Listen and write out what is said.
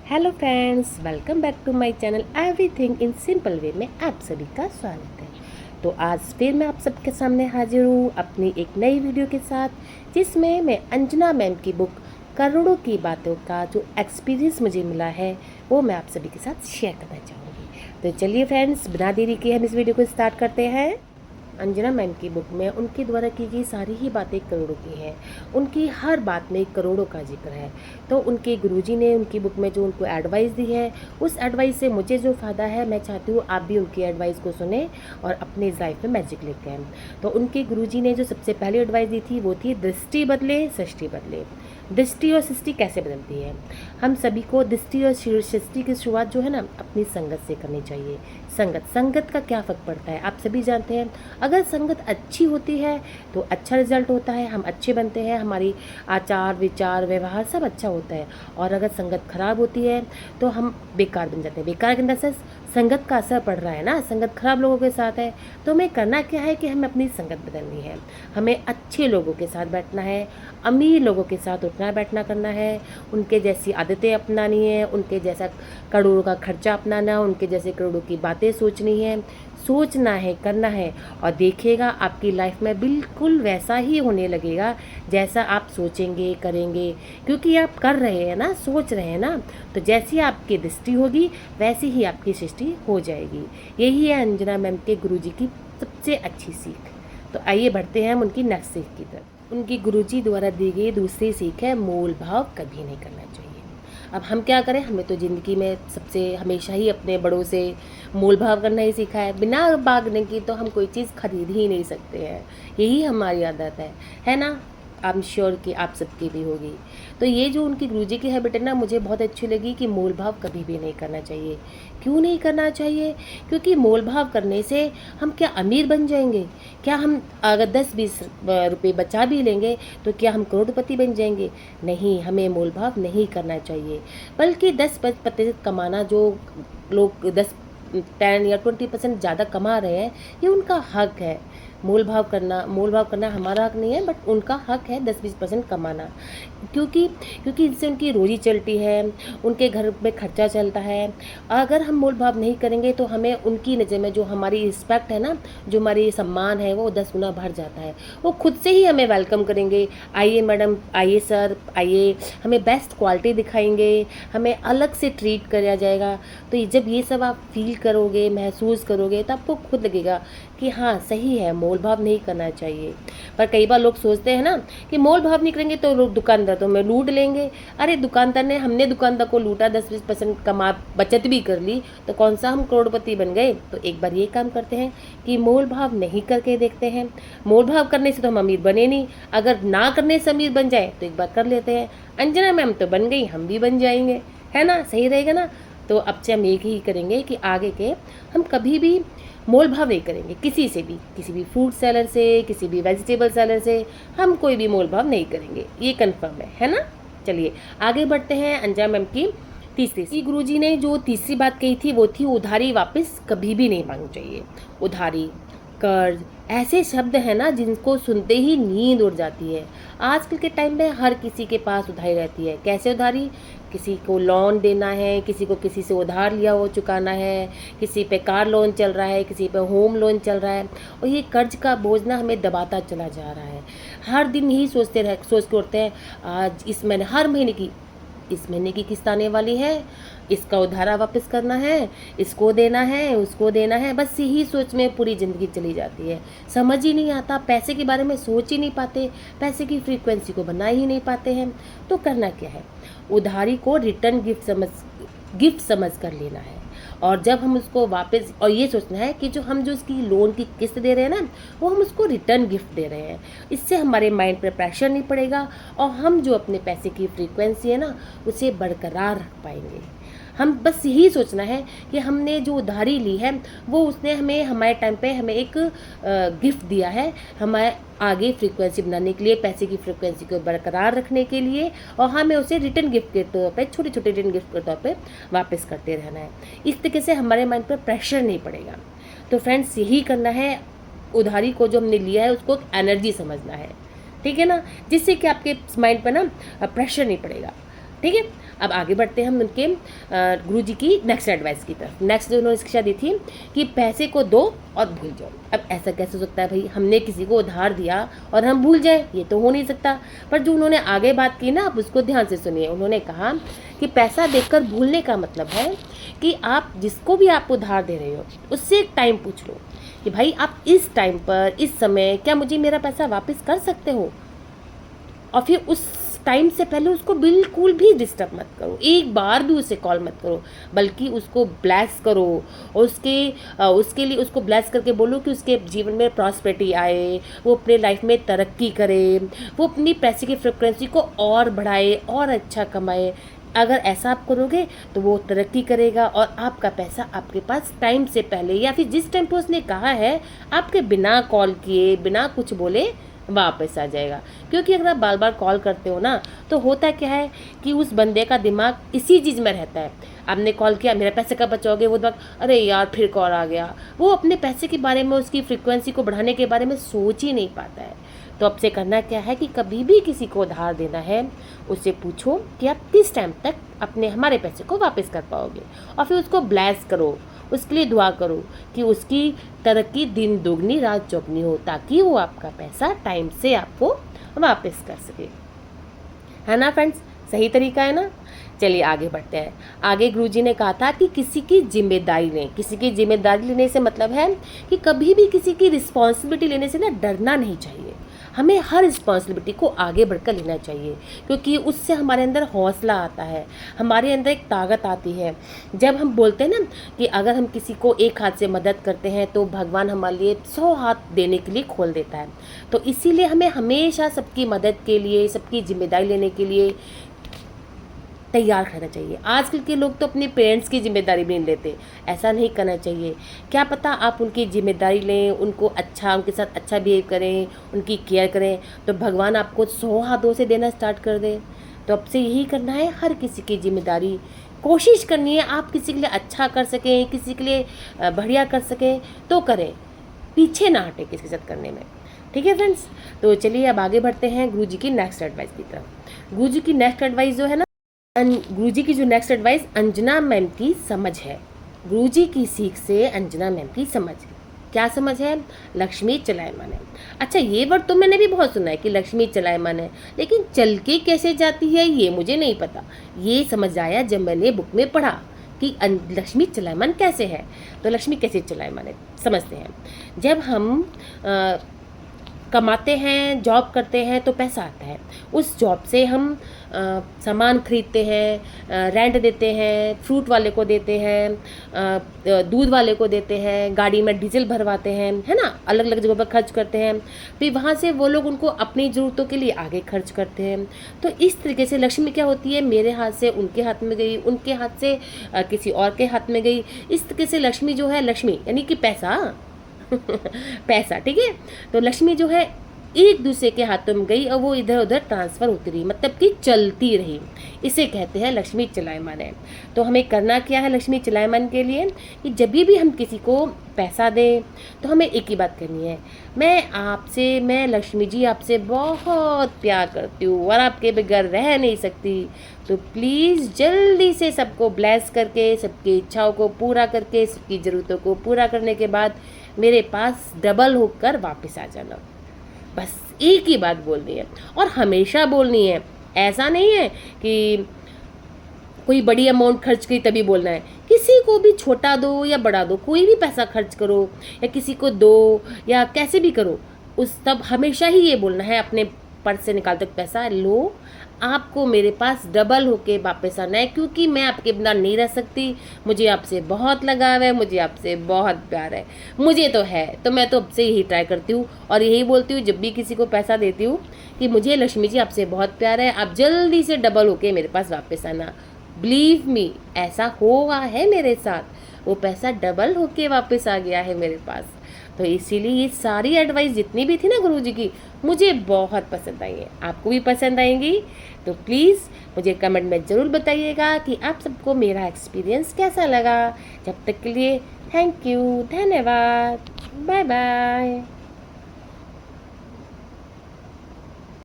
Hello friends, welcome back to my channel everything in simple way में आप सभी का स्वागत है। तो आज फिर मैं आप सबके सामने हाजिर हूँ अपनी एक नई वीडियो के साथ, जिसमें मैं अंजना मैम की बुक करोड़ों की बातों का जो एक्सपीरियंस मुझे मिला है वो मैं आप सभी के साथ शेयर करना चाहूँगी। तो चलिए फ्रेंड्स, बिना देरी के हम इस वीडियो को स्टार्ट करते हैं। अंजना मैम की बुक में उनके द्वारा की गई सारी ही बातें करोड़ों की हैं। उनकी हर बात में करोड़ों का जिक्र है। तो उनके गुरुजी ने उनकी बुक में जो उनको एडवाइस दी है, उस एडवाइस से मुझे जो फ़ायदा है, मैं चाहती हूँ आप भी उनकी एडवाइस को सुने और अपने लाइफ में मैजिक लेके आएँ। तो उनके गुरुजी ने जो सबसे पहली एडवाइस दी थी वो थी दृष्टि बदले सृष्टि बदले। दृष्टि और सृष्टि कैसे बदलती है? हम सभी को दृष्टि और सृष्टि की शुरुआत जो है ना, अपनी संगत से करनी चाहिए। संगत का क्या फ़र्क पड़ता है आप सभी जानते हैं। अगर संगत अच्छी होती है तो अच्छा रिजल्ट होता है, हम अच्छे बनते हैं, हमारी आचार विचार व्यवहार सब अच्छा होता है। और अगर संगत खराब होती है तो हम बेकार बन जाते हैं। बेकार के अंदर से संगत का असर पड़ रहा है ना, संगत खराब लोगों के साथ है। तो हमें करना क्या है कि हमें अपनी संगत बदलनी है। हमें अच्छे लोगों के साथ बैठना है, अमीर लोगों के साथ उठना बैठना करना है, उनके जैसी आदतें अपनानी है, उनके जैसा करोड़ों का खर्चा अपनाना, उनके जैसे करोड़ों की बातें सोचनी है, सोचना है, करना है। और देखिएगा आपकी लाइफ में बिल्कुल वैसा ही होने लगेगा जैसा आप सोचेंगे करेंगे, क्योंकि आप कर रहे हैं ना, सोच रहे हैं ना। तो जैसी आपकी दृष्टि होगी वैसी ही आपकी सृष्टि हो जाएगी। यही है अंजना मैम के गुरुजी की सबसे अच्छी सीख। तो आइए बढ़ते हैं हम उनकी नेक्स्ट सीख की तरफ। उनकी गुरुजी द्वारा दी गई दूसरी सीख है मोल भाव कभी नहीं करना चाहिए। अब हम क्या करें, हमें तो ज़िंदगी में सबसे हमेशा ही अपने बड़ों से मोल भाव करना ही सीखा है। बिना भागने की तो हम कोई चीज़ खरीद ही नहीं सकते हैं। यही हमारी आदत है ना। आई एम श्योर कि आप सबकी भी होगी। तो ये जो उनकी गुरुजी की हैबिट है ना, मुझे बहुत अच्छी लगी कि मोल भाव कभी भी नहीं करना चाहिए। क्यों नहीं करना चाहिए? क्योंकि मोल भाव करने से हम क्या अमीर बन जाएंगे? क्या हम अगर 10-20 रुपये बचा भी लेंगे तो क्या हम करोड़पति बन जाएंगे? नहीं, हमें मोल भाव नहीं करना चाहिए। बल्कि 10% कमाना, जो लोग 10 या 20% ज़्यादा कमा रहे हैं, ये उनका हक है। मोल भाव करना हमारा हक नहीं है, बट उनका हक है 10-20% कमाना। क्योंकि इससे उनकी रोजी चलती है, उनके घर में खर्चा चलता है। अगर हम मोल भाव नहीं करेंगे तो हमें उनकी नज़र में जो हमारी रिस्पेक्ट है ना, जो हमारी सम्मान है, वो 10 गुना बढ़ जाता है। वो खुद से ही हमें वेलकम करेंगे, आइए मैडम, आइए सर, आइए, हमें बेस्ट क्वालिटी दिखाएंगे, हमें अलग से ट्रीट किया जाएगा। तो जब ये सब आप फील करोगे, महसूस करोगे, तो आपको खुद लगेगा कि हाँ सही है, मोल भाव नहीं करना चाहिए। पर कई बार लोग सोचते हैं ना कि मोल भाव नहीं करेंगे तो लोग दुकानदार तो हमें लूट लेंगे। अरे हमने दुकानदार को लूटा, 10-20% कमा बचत भी कर ली, तो कौन सा हम करोड़पति बन गए? तो एक बार ये काम करते हैं कि मोल भाव नहीं करके देखते हैं। मोल भाव करने से तो हम अमीर बने नहीं, अगर ना करने से अमीर बन जाए तो एक बार कर लेते हैं। अंजना मैम तो बन गई, हम भी बन जाएंगे, है ना? सही रहेगा ना? तो अब से हम एक ही करेंगे कि आगे के हम कभी भी मोल भाव नहीं करेंगे किसी से भी, किसी भी फ्रूट सेलर से, किसी भी वेजिटेबल सेलर से हम कोई भी मोल भाव नहीं करेंगे, ये कंफर्म है ना? चलिए आगे बढ़ते हैं। अंजना मैम की तीसरी गुरुजी ने जो तीसरी बात कही थी वो थी उधारी वापस कभी भी नहीं मांगनी चाहिए। उधारी, कर्ज, ऐसे शब्द हैं ना जिनको सुनते ही नींद उड़ जाती है। आजकल के टाइम में हर किसी के पास उधारी रहती है। कैसे उधारी? किसी को लोन देना है, किसी को किसी से उधार लिया वो चुकाना है, किसी पे कार लोन चल रहा है, किसी पे होम लोन चल रहा है। और ये कर्ज का बोझ ना हमें दबाता चला जा रहा है। हर दिन यही सोच के उठते हैं, आज इस महीने की किस्त आने वाली है, इसका उधारा वापस करना है, इसको देना है, उसको देना है। बस यही सोच में पूरी ज़िंदगी चली जाती है। समझ ही नहीं आता, पैसे के बारे में सोच ही नहीं पाते, पैसे की फ्रीक्वेंसी को बना ही नहीं पाते हैं। तो करना क्या है? उधारी को रिटर्न गिफ्ट समझ कर लेना है। और जब हम उसको वापस, और ये सोचना है कि जो उसकी लोन की किस्त दे रहे हैं ना, वो हम उसको रिटर्न गिफ्ट दे रहे हैं। इससे हमारे माइंड पर प्रेशर नहीं पड़ेगा और हम जो अपने पैसे की फ्रीक्वेंसी है ना, उसे बरकरार रख पाएंगे। हम बस यही सोचना है कि हमने जो उधारी ली है वो उसने हमें हमारे टाइम पे हमें एक गिफ्ट दिया है, हमारे आगे फ्रीक्वेंसी बनाने के लिए, पैसे की फ्रीक्वेंसी को बरकरार रखने के लिए, और हमें उसे रिटर्न गिफ्ट के तौर पे, छोटे छोटे रिटर्न गिफ्ट के तौर पे वापस करते रहना है। इस तरीके से हमारे माइंड पर प्रेशर नहीं पड़ेगा। तो फ्रेंड्स, यही करना है। उधारी को जो हमने लिया है उसको एक एनर्जी समझना है, ठीक है ना? जिससे कि आपके माइंड पर ना प्रेशर नहीं पड़ेगा, ठीक है? अब आगे बढ़ते हैं हम उनके गुरु जी की नेक्स्ट एडवाइस की तरफ। नेक्स्ट जो उन्होंने शिक्षा दी थी कि पैसे को दो और भूल जाओ। अब ऐसा कैसे हो सकता है भाई, हमने किसी को उधार दिया और हम भूल जाए, ये तो हो नहीं सकता। पर जो उन्होंने आगे बात की ना, आप उसको ध्यान से सुनिए। उन्होंने कहा कि पैसा देकर भूलने का मतलब है कि आप जिसको भी आप उधार दे रहे हो उससे एक टाइम पूछ लो कि भाई आप इस टाइम पर इस समय क्या मुझे मेरा पैसा वापस कर सकते हो, और फिर उस टाइम से पहले उसको बिल्कुल भी डिस्टर्ब मत करो, एक बार भी उसे कॉल मत करो, बल्कि उसको ब्लेस करो और उसके लिए उसको ब्लेस करके बोलो कि उसके जीवन में प्रॉस्पेरिटी आए, वो अपने लाइफ में तरक्की करे, वो अपनी पैसे की फ्रिक्वेंसी को और बढ़ाए और अच्छा कमाए। अगर ऐसा आप करोगे तो वो तरक्की करेगा और आपका पैसा आपके पास टाइम से पहले या फिर जिस टाइम पर उसने कहा है आपके बिना कॉल किए बिना कुछ बोले वापस आ जाएगा। क्योंकि अगर आप बार बार कॉल करते हो ना, तो होता क्या है कि उस बंदे का दिमाग इसी चीज़ में रहता है। आपने कॉल किया, मेरा पैसे कब बचाओगे, वो दिमाग अरे यार फिर कॉल आ गया। वो अपने पैसे के बारे में, उसकी फ्रीक्वेंसी को बढ़ाने के बारे में सोच ही नहीं पाता है। तो अब से करना क्या है कि कभी भी किसी को उधार देना है, उससे पूछो कि आप किस टाइम तक अपने हमारे पैसे को वापस कर पाओगे, और फिर उसको ब्लेस करो, उसके लिए दुआ करो कि उसकी तरक्की दिन दोगुनी रात चौगुनी हो, ताकि वो आपका पैसा टाइम से आपको वापस कर सके। है ना फ्रेंड्स, सही तरीका है ना। चलिए आगे बढ़ते हैं। आगे गुरुजी ने कहा था कि किसी की जिम्मेदारी लें। किसी की जिम्मेदारी लेने से मतलब है कि कभी भी किसी की रिस्पॉन्सिबिलिटी लेने से ना डरना नहीं चाहिए। हमें हर रिस्पॉन्सिबिलिटी को आगे बढ़कर लेना चाहिए, क्योंकि उससे हमारे अंदर हौसला आता है, हमारे अंदर एक ताकत आती है। जब हम बोलते हैं ना कि अगर हम किसी को एक हाथ से मदद करते हैं तो भगवान हमारे लिए 100 हाथ देने के लिए खोल देता है। तो इसीलिए हमें हमेशा सबकी मदद के लिए, सबकी जिम्मेदारी लेने के लिए तैयार रहना चाहिए। आजकल के लोग तो अपने पेरेंट्स की जिम्मेदारी भी नहीं लेते, ऐसा नहीं करना चाहिए। क्या पता आप उनकी जिम्मेदारी लें, उनको उनके साथ अच्छा बिहेव करें, उनकी केयर करें, तो भगवान आपको 100 हाथों से देना स्टार्ट कर दे। तो अब से यही करना है, हर किसी की जिम्मेदारी कोशिश करनी है, आप किसी के लिए अच्छा कर सकें, किसी के लिए बढ़िया कर सकें तो करें, पीछे ना हटें किसी के साथ करने में। ठीक है फ्रेंड्स, तो चलिए अब आगे बढ़ते हैं गुरुजी की नेक्स्ट एडवाइस की तरफ। गुरुजी की नेक्स्ट एडवाइस जो है ना, गुरुजी की जो नेक्स्ट एडवाइस अंजना मैम की समझ है। गुरुजी की सीख से अंजना मैम की समझ, क्या समझ है? लक्ष्मी चलायमान है। अच्छा, ये वर्ड तो मैंने भी बहुत सुना है कि लक्ष्मी चलायमान है, लेकिन चल के कैसे जाती है ये मुझे नहीं पता। ये समझ आया जब मैंने बुक में पढ़ा कि लक्ष्मी चलायमान कैसे है। तो लक्ष्मी कैसे चलायमान है समझते हैं। जब हम कमाते हैं, जॉब करते हैं तो पैसा आता है, उस जॉब से हम सामान खरीदते हैं, रेंट देते हैं, फ्रूट वाले को देते हैं, दूध वाले को देते हैं, गाड़ी में डीजल भरवाते हैं, है ना, अलग अलग जगहों पर खर्च करते हैं। फिर वहाँ से वो लोग उनको अपनी ज़रूरतों के लिए आगे खर्च करते हैं। तो इस तरीके से लक्ष्मी क्या होती है, मेरे हाथ से उनके हाथ में गई, उनके हाथ से किसी और के हाथ में गई। इस तरीके से लक्ष्मी जो है, लक्ष्मी यानी कि पैसा पैसा, ठीक है। तो लक्ष्मी जो है एक दूसरे के हाथों में गई और वो इधर उधर ट्रांसफ़र होती रही, मतलब कि चलती रही। इसे कहते हैं लक्ष्मी चलायमान है। तो हमें करना क्या है लक्ष्मी चलायमान के लिए, कि जब भी हम किसी को पैसा दें तो हमें एक ही बात करनी है, मैं लक्ष्मी जी आपसे बहुत प्यार करती हूँ और आपके बगैर रह नहीं सकती। तो प्लीज़ जल्दी से सबको ब्लेस करके, सबकी इच्छाओं को पूरा करके, सबकी ज़रूरतों को पूरा करने के बाद मेरे पास डबल होकर वापस आ जाना। बस एक ही बात बोलनी है और हमेशा बोलनी है। ऐसा नहीं है कि कोई बड़ी अमाउंट खर्च की तभी बोलना है। किसी को भी छोटा दो या बड़ा दो, कोई भी पैसा खर्च करो या किसी को दो या कैसे भी करो, उस तब हमेशा ही ये बोलना है अपने पर्स से निकाल तक पैसा लो, आपको मेरे पास डबल होके वापस आना है, क्योंकि मैं आपके बिना नहीं रह सकती। मुझे आपसे बहुत लगाव है, मुझे आपसे बहुत प्यार है, मुझे तो है। तो मैं तो आपसे यही ट्राई करती हूँ और यही बोलती हूँ जब भी किसी को पैसा देती हूँ कि मुझे लक्ष्मी जी आपसे बहुत प्यार है, आप जल्दी से डबल होके मेरे पास वापस आना। बिलीव मी, ऐसा हुआ है मेरे साथ, वो पैसा डबल होके वापस आ गया है मेरे पास। तो इसीलिए ये सारी एडवाइस जितनी भी थी ना गुरुजी की, मुझे बहुत पसंद आई है। आपको भी पसंद आएंगी तो प्लीज़ मुझे कमेंट में ज़रूर बताइएगा कि आप सबको मेरा एक्सपीरियंस कैसा लगा। जब तक के लिए थैंक यू, धन्यवाद, बाय बाय।